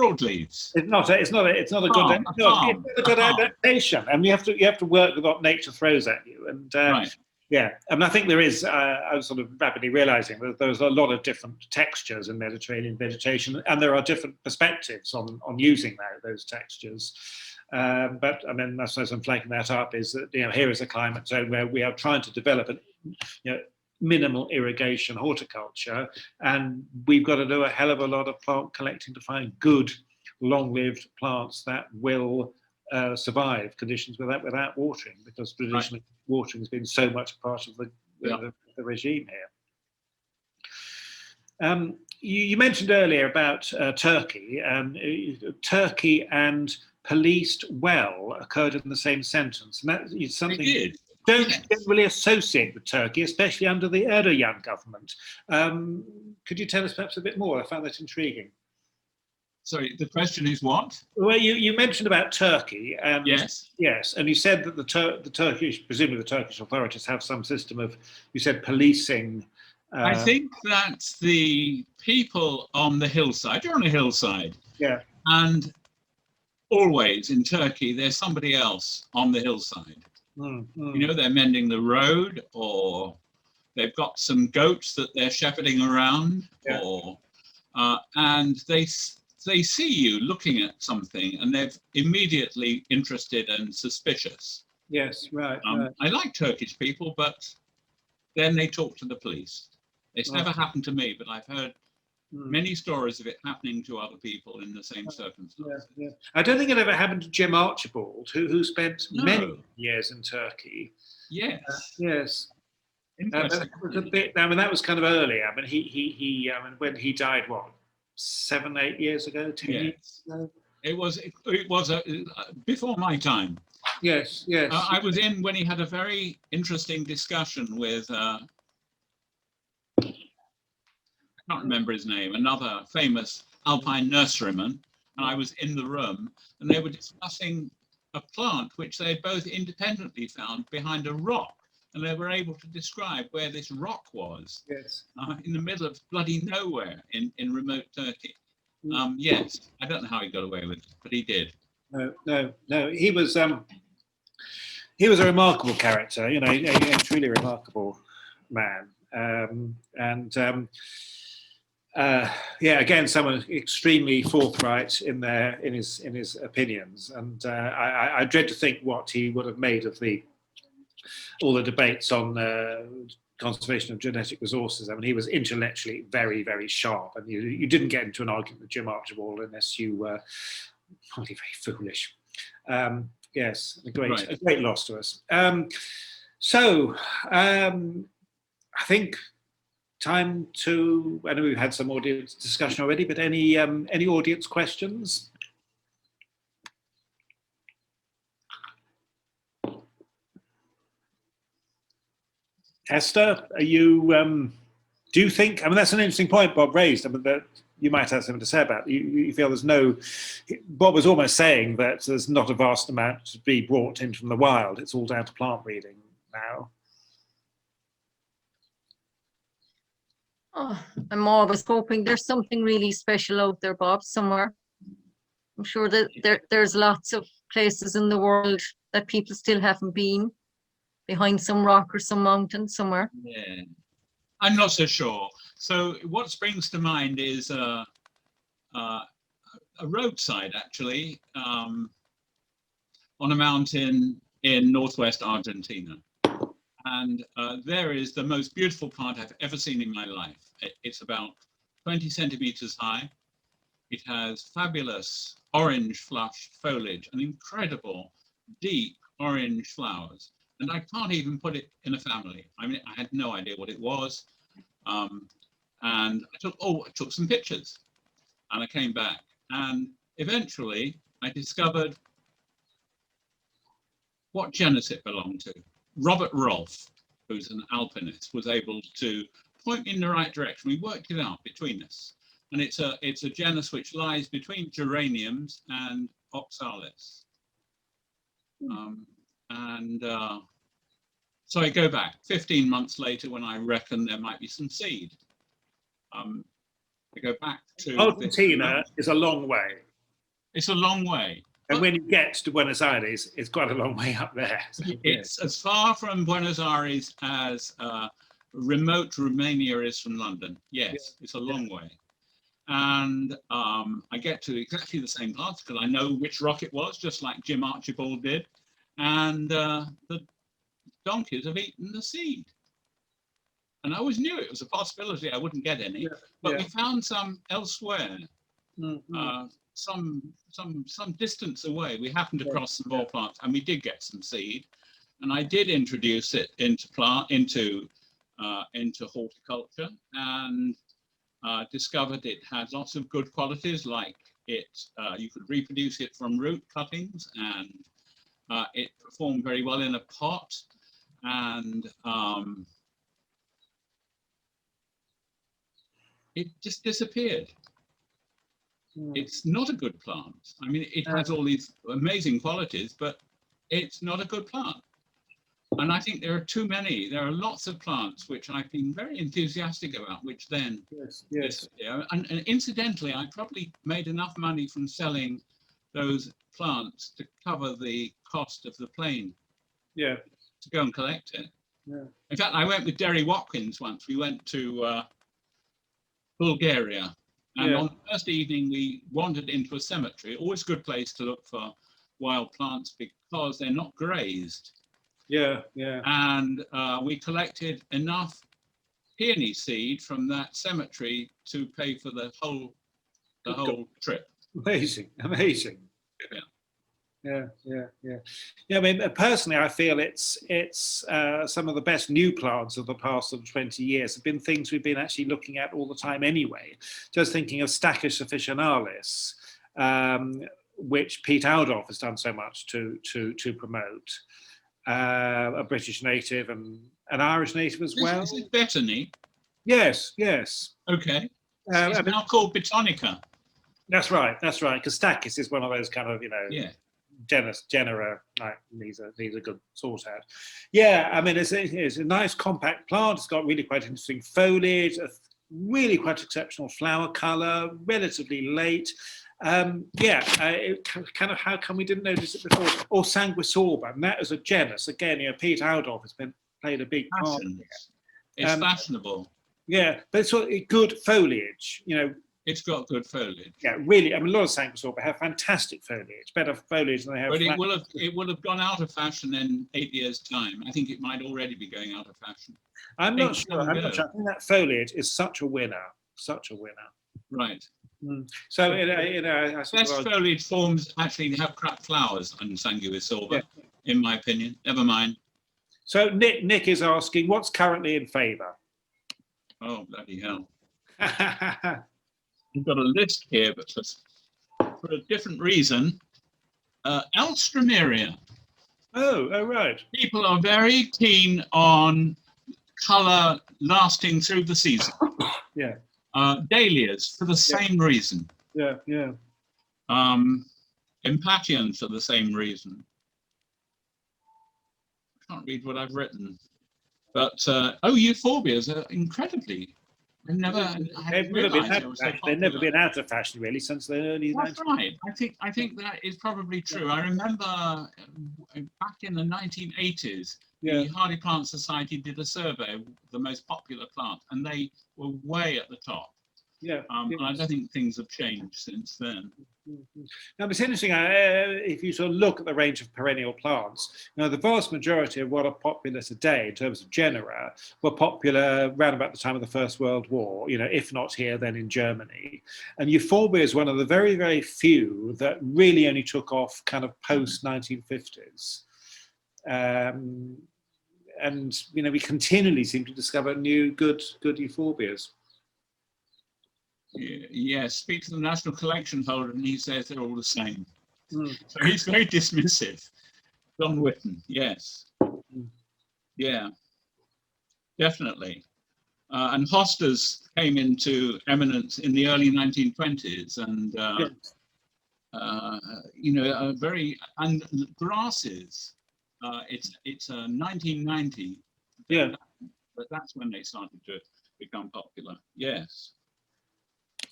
It's not a good adaptation, and you have to work with what nature throws at you. And right. Yeah, I mean, I think there is. I was sort of rapidly realising that there's a lot of different textures in Mediterranean vegetation, and there are different perspectives on using those textures. But I mean, I suppose I'm flagging that up is that here is a climate zone where we are trying to develop minimal irrigation horticulture, and we've got to do a hell of a lot of plant collecting to find good, long-lived plants that will survive conditions without watering, because traditionally watering has been so much part of the regime here. You mentioned earlier about Turkey. Turkey and policed well occurred in the same sentence, and that is something you don't really associate with Turkey, especially under the Erdogan government. Could you tell us perhaps a bit more? I found that intriguing. Sorry, the question is what? Well, you mentioned about Turkey. And yes, and you said that the Turkish, presumably the Turkish authorities have some system of, you said, policing. I think that the people on the hillside, you're on a hillside. Yeah. And always in Turkey, there's somebody else on the hillside. They're mending the road, or they've got some goats that they're shepherding around, and they see you looking at something and they're immediately interested and suspicious. Yes, right. I like Turkish people, but then they talk to the police. It's never happened to me, but I've heard many stories of it happening to other people in the same circumstances. Yeah. I don't think it ever happened to Jim Archibald, who spent many No. years in Turkey. Yes. Yes. But Interesting. that was a bit. I mean, that was kind of early. I mean, he when he died, what, 7, 8 years ago, 10 years Yes. ago? It was before my time. Yes. I was in when he had a very interesting discussion with, I can't remember his name, another famous alpine nurseryman, and I was in the room, and they were discussing a plant which they had both independently found behind a rock, and they were able to describe where this rock was, Yes. in the middle of bloody nowhere in remote Turkey. Yes, I don't know how he got away with it, but he did. No. He was a remarkable character. You know, a truly remarkable man. Again, someone extremely forthright in his opinions, and I dread to think what he would have made of all the debates on conservation of genetic resources. I mean, he was intellectually very, very sharp, and you didn't get into an argument with Jim Archibald unless you were probably very foolish. Yes, a great loss to us. I think time to. I know we've had some audience discussion already, but any audience questions? Esther, are you? Do you think? I mean, that's an interesting point Bob raised. I mean, that you might have something to say about. You feel there's no. Bob was almost saying that there's not a vast amount to be brought in from the wild. It's all down to plant breeding now. Oh, I'm always hoping there's something really special out there, Bob, somewhere. I'm sure that there's lots of places in the world that people still haven't been, behind some rock or some mountain somewhere. Yeah, I'm not so sure. So what springs to mind is a roadside, actually, on a mountain in northwest Argentina. And there is the most beautiful plant I've ever seen in my life. It's about 20 centimeters high. It has fabulous orange flushed foliage and incredible deep orange flowers. And I can't even put it in a family. I mean, I had no idea what it was. And I took some pictures, and I came back. And eventually I discovered what genus it belonged to. Robert Rolfe, who's an alpinist, was able to point me in the right direction. We worked it out between us. And it's a genus which lies between geraniums and oxalis. So I go back 15 months later when I reckon there might be some seed. I go back to Argentina is a long way. It's a long way. And when you get to Buenos Aires, it's quite a long way up there. So, it's as far from Buenos Aires as remote Romania is from London. Yes, it's a long way. And I get to exactly the same parts because I know which rock it was, just like Jim Archibald did. And the donkeys have eaten the seed. And I always knew it was a possibility I wouldn't get any, but we found some elsewhere. Some distance away. We happened to cross some more plants, and we did get some seed. And I did introduce it into horticulture, and discovered it had lots of good qualities, like you could reproduce it from root cuttings, and it performed very well in a pot, and it just disappeared. It's not a good plant. I mean, it has all these amazing qualities, but it's not a good plant. And I think there are too many. There are lots of plants which I've been very enthusiastic about, which then disappear. And incidentally, I probably made enough money from selling those plants to cover the cost of the plane to go and collect it. In fact, I went with Derry Watkins once. We went to Bulgaria. And on the first evening, we wandered into a cemetery. Always a good place to look for wild plants because they're not grazed. And we collected enough peony seed from that cemetery to pay for the whole trip. Amazing, amazing. Yeah. Yeah, I mean, personally, I feel it's some of the best new plants of the past sort of 20 years have been things we've been actually looking at all the time anyway. Just thinking of Stachys officinalis, which Pete Aldoff has done so much to promote, a British native and an Irish native as well. Is it Bethany? Yes, yes. Okay. It's now called Betonica. That's right, because Stachys is one of those kind of, Yeah. genera, like these are good sort out. Yeah, I mean, it's a nice compact plant. It's got really quite interesting foliage, a really quite exceptional flower colour, relatively late. Kind of how come we didn't notice it before? Or Sanguisorba, and that is a genus. Again, Pete Aldoff has played a big part. It's fashionable. Yeah, but it's sort of good foliage, It's got good foliage. Yeah, really. I mean, a lot of Sanguisorba have fantastic foliage, better foliage than they have. But it will have gone out of fashion in 8 years' time. I think it might already be going out of fashion. I'm not sure. I think that foliage is such a winner. Right. So, I best foliage forms actually have crap flowers on Sanguisorba, in my opinion. Never mind. So Nick is asking, what's currently in favour? Oh, bloody hell. We've got a list here, but for a different reason. Alstroemeria. Oh, right. People are very keen on colour lasting through the season. Yeah. Dahlias for the same reason. Yeah. Impatiens for the same reason. I can't read what I've written. But, euphorbias are incredibly... They've never been out of fashion really since the early 90s. That's right. I think that is probably true. I remember back in the 1980s, the Hardy Plant Society did a survey of the most popular plant, and they were way at the top. And I don't think things have changed since then. Now, it's interesting, if you sort of look at the range of perennial plants, the vast majority of what are popular today in terms of genera were popular around about the time of the First World War, if not here, then in Germany. And euphorbia is one of the very, very few that really only took off kind of post-1950s. And, we continually seem to discover new good euphorbias. Yes, speak to the National Collection holder and he says they're all the same. So he's very dismissive. John Whitten, yes. Yeah, definitely. And hostas came into eminence in the early 1920s and, and grasses, it's 1990. Yeah. But that's when they started to become popular, yes.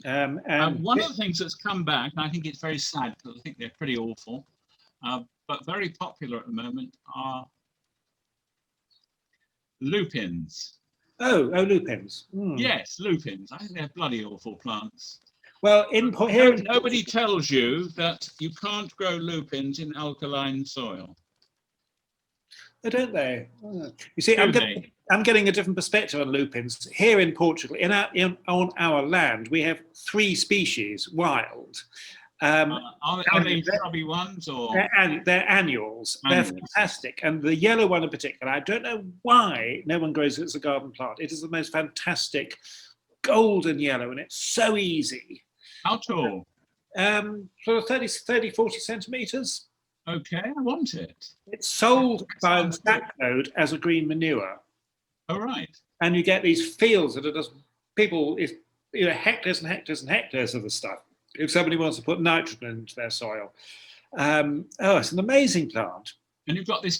And one of the things that's come back, and I think it's very sad because I think they're pretty awful, but very popular at the moment, are lupines. Oh, lupines. Yes, lupines. I think they're bloody awful plants. Well, nobody tells you that you can't grow lupines in alkaline soil. Oh, don't they? Oh. You see, I'm getting a different perspective on lupins. Here in Portugal, on our land, we have 3 species wild. Are they shrubby ones or? They're annuals. They're fantastic. And the yellow one in particular, I don't know why no one grows it as a garden plant. It is the most fantastic golden yellow, and it's so easy. How tall? Sort of 30, 40 centimetres. Okay, I want it. It's sold by the stack load as a green manure. Oh, right. And you get these fields that are just hectares and hectares and hectares of the stuff. If somebody wants to put nitrogen into their soil. It's an amazing plant. And you've got this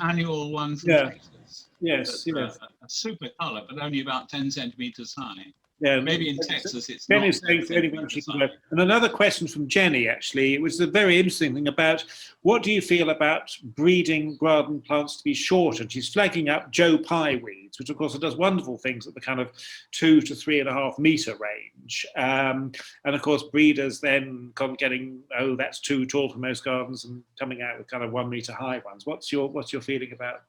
annual one from Texas. Yes, yes. A super colour, but only about 10 centimetres high. Yeah, maybe in Texas it's Jenny's saying the only one she can go. And another question from Jenny, actually, which is a very interesting thing about what do you feel about breeding garden plants to be shortened? She's flagging up Joe Pye weeds, which of course does wonderful things at the kind of 2 to 3.5 metre range. And of course, breeders then getting, that's too tall for most gardens and coming out with kind of 1 metre high ones. What's your feeling about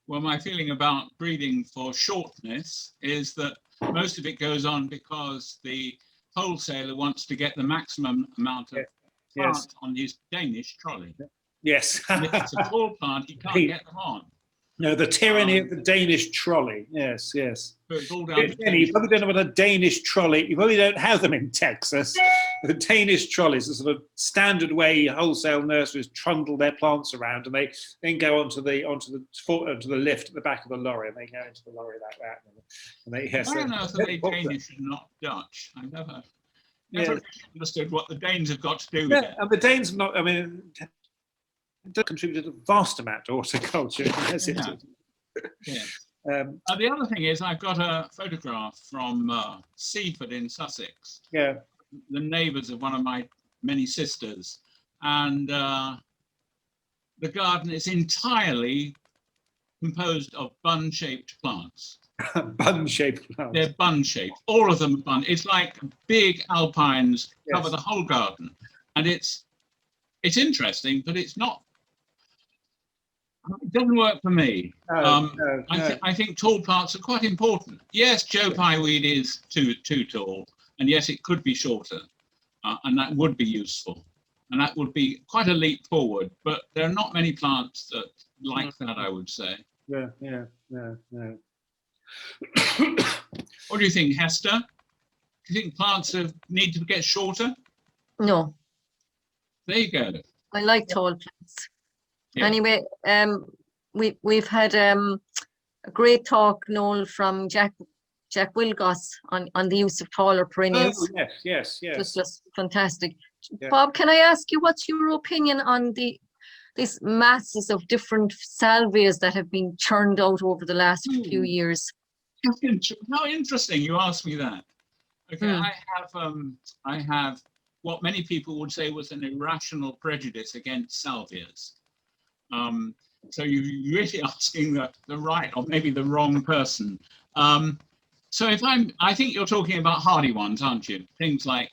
Well, my feeling about breeding for shortness is that most of it goes on because the wholesaler wants to get the maximum amount of Yes. plant on his Danish trolley. Yes. And if it's a tall plant, he can't get them on. No, the tyranny of the Danish trolley. Yes, yes. So it's all down to Jenny, you probably don't know what a Danish trolley, you probably don't have them in Texas. The Danish trolleys are sort of standard way wholesale nurseries trundle their plants around, and they then go onto the lift at the back of the lorry, and they go into the lorry like that. And they, yes, Why on earth are they Danish and not Dutch? I never understood what the Danes have got to do with it. And the Danes have not, I mean, contributed a vast amount to horticulture. Yes, Yes. The other thing is, I've got a photograph from Seaford in Sussex. Yeah. The neighbours of one of my many sisters, and the garden is entirely composed of bun-shaped plants. Bun-shaped plants. They're bun-shaped. All of them are bun. It's like big alpines cover the whole garden, and it's interesting, but it's not. It doesn't work for me. No. I think tall plants are quite important. Yes, Joe Pyeweed is too tall, and yes, it could be shorter, and that would be useful, and that would be quite a leap forward. But there are not many plants that like that, I would say. Yeah. What do you think, Hester? Do you think plants need to get shorter? No, There you go. I like tall plants. Yeah. Anyway, we've had a great talk, Noel, from Jack Wilgoss on the use of taller perennials. Oh, yes. Just fantastic. Yeah. Bob, can I ask you, what's your opinion on these masses of different salvias that have been churned out over the last few years? How interesting you asked me that. Okay, I have what many people would say was an irrational prejudice against salvias. So you're really asking the right or maybe the wrong person. So I think you're talking about hardy ones, aren't you? Things like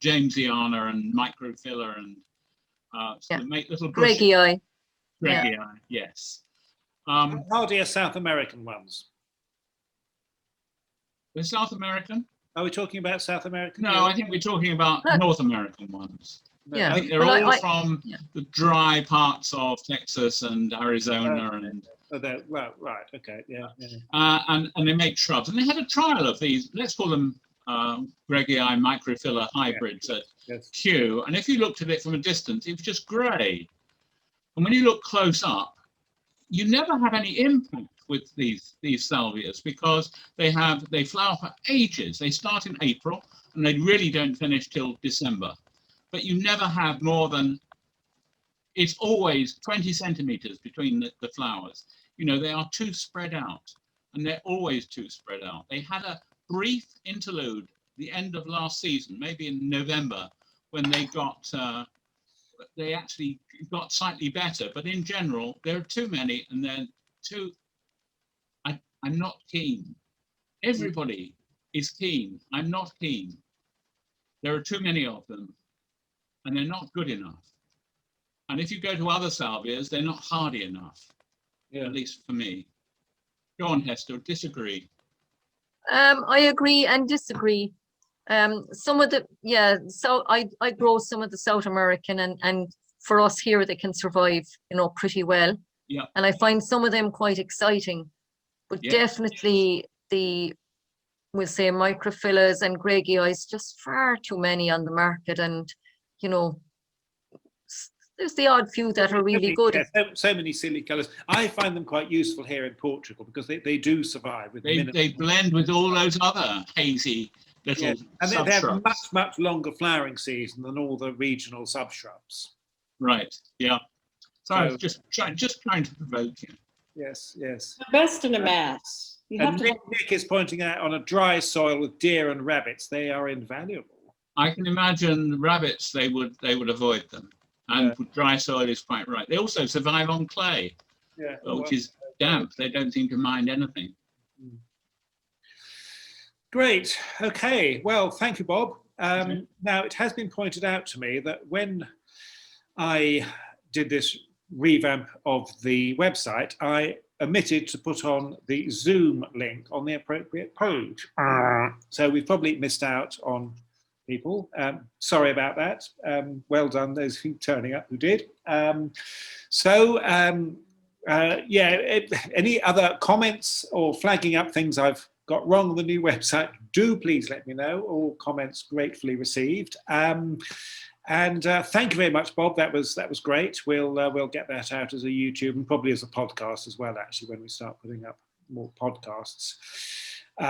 Jamesiana and microfiller and make little bushes. Greggii. Greggii, yes. Hardier South American ones. The South American? Are we talking about South American? No, I think we're talking about North American ones. Yeah. I think they're all from the dry parts of Texas and Arizona Right. Okay. Yeah. And they make shrubs. And they had a trial of these. Let's call them Greggii microfiller hybrids at Kew. And if you looked at it from a distance, it was just grey. And when you look close up, you never have any impact with these salvias because they flower for ages. They start in April and they really don't finish till December. But you never have more than, it's always 20 centimeters between the flowers. You know, they are too spread out, and they're always too spread out. They had a brief interlude the end of last season, maybe in November, when they actually got slightly better. But in general, there are too many, and they're too, I'm not keen. Everybody is keen. I'm not keen. There are too many of them, and they're not good enough. And if you go to other salvias, they're not hardy enough, at least for me. Go on, Hester, disagree. I agree and disagree. Some of so I grow some of the South American, and for us here, they can survive, pretty well. Yeah. And I find some of them quite exciting, but definitely we'll say microfillers and Greggii is just far too many on the market, and there's the odd few that are really good. Yeah, so many silly colours. I find them quite useful here in Portugal because they do survive with they blend with all those other hazy little and they have a subshrubs. much longer flowering season than all the regional subshrubs. Right. Yeah. So I was just trying to provoke you. Yes. The best in a mass. You have And to Nick is pointing out on a dry soil with deer and rabbits, they are invaluable. I can imagine rabbits. They would avoid them, and dry soil is quite right. They also survive on clay, which is damp. They don't seem to mind anything. Great. Okay. Well, thank you, Bob. Now, it has been pointed out to me that when I did this revamp of the website, I omitted to put on the Zoom link on the appropriate page. So we've probably missed out on people. Sorry about that. Well done, those who turning up who did. Any other comments or flagging up things I've got wrong on the new website, do please let me know. All comments gratefully received. And thank you very much, Bob. That was great. We'll get that out as a YouTube and probably as a podcast as well, actually, when we start putting up more podcasts,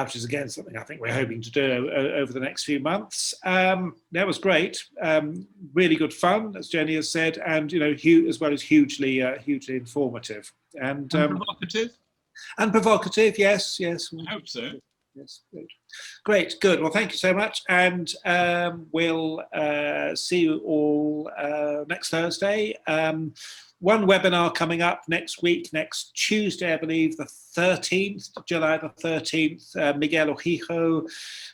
which is again something I think we're hoping to do over the next few months. That was great. Really good fun, as Jenny has said, and as well as hugely informative and provocative. And provocative. Yes. I hope so. Yes, great, good. Well, thank you so much, and we'll see you all next Thursday. One webinar coming up next week, next Tuesday, I believe, the 13th, July the 13th. Miguel Ojijo,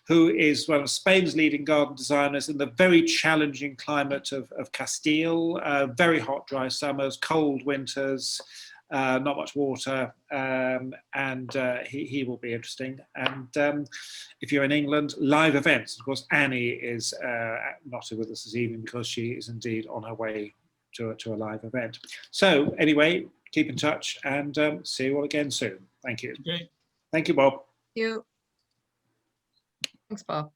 who is one of Spain's leading garden designers in the very challenging climate of Castile, very hot, dry summers, cold winters, not much water, and he will be interesting. And if you're in England, live events. Of course, Annie is not with us this evening because she is indeed on her way to a live event. So anyway, keep in touch and see you all again soon. Thank you. Okay. Thank you, Bob. Thank you. Thanks, Bob.